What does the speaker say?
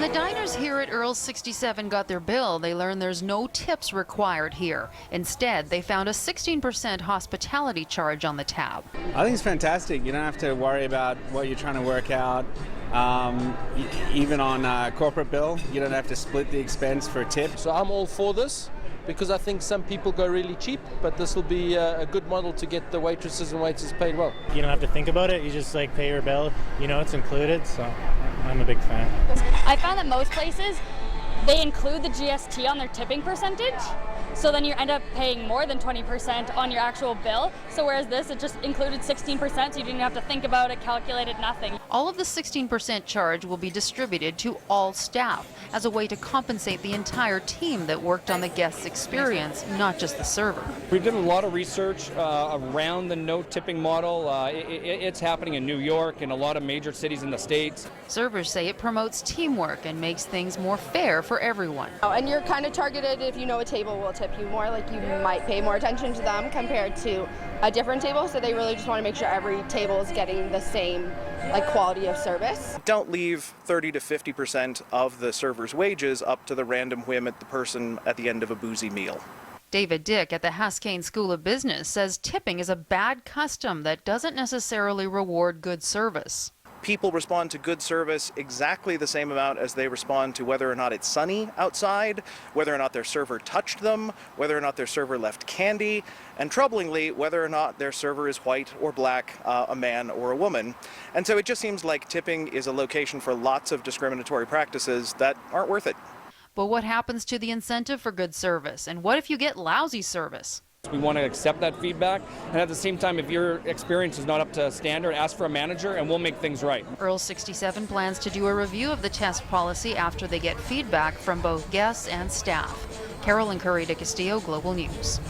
the diners here at Earl's 67 got their bill, they learned there's no tips required here. Instead, they found a 16% hospitality charge on the tab. I think it's fantastic. You don't have to worry about what you're trying to work out. Even on a corporate bill, you don't have to split the expense for a tip. So I'm all for this because I think some people go really cheap, but this will be a good model to get the waitresses and waiters paid well. You don't have to think about it, you just pay your bill, it's included, so I'm a big fan. I found that most places, they include the GST on their tipping percentage, so then you end up paying more than 20% on your actual bill. So whereas this, it just included 16%, so you didn't have to think about it, calculate it, nothing. All of the 16% charge will be distributed to all staff as a way to compensate the entire team that worked on the guest's experience, not just the server. We did a lot of research around the no tipping model. It's happening in New York and a lot of major cities in the States. Servers say it promotes teamwork and makes things more fair for everyone. And you're kind of targeted if you know a table will tip you more, like you might pay more attention to them compared to a different table, so they really just want to make sure every table is getting the same quality of service. Don't leave 30 to 50% of the server's wages up to the random whim at the person at the end of a boozy meal. David Dick at the Haskayne School of Business says tipping is a bad custom that doesn't necessarily reward good service. People respond to good service exactly the same amount as they respond to whether or not it's sunny outside, whether or not their server touched them, whether or not their server left candy, and troublingly, whether or not their server is white or black, a man or a woman. And so it just seems like tipping is a location for lots of discriminatory practices that aren't worth it. But what happens to the incentive for good service? And what if you get lousy service? We want to accept that feedback, and at the same time, if your experience is not up to standard, ask for a manager and we'll make things right. Earl 67 plans to do a review of the test policy after they get feedback from both guests and staff. Carolyn Curry de Castillo, Global News.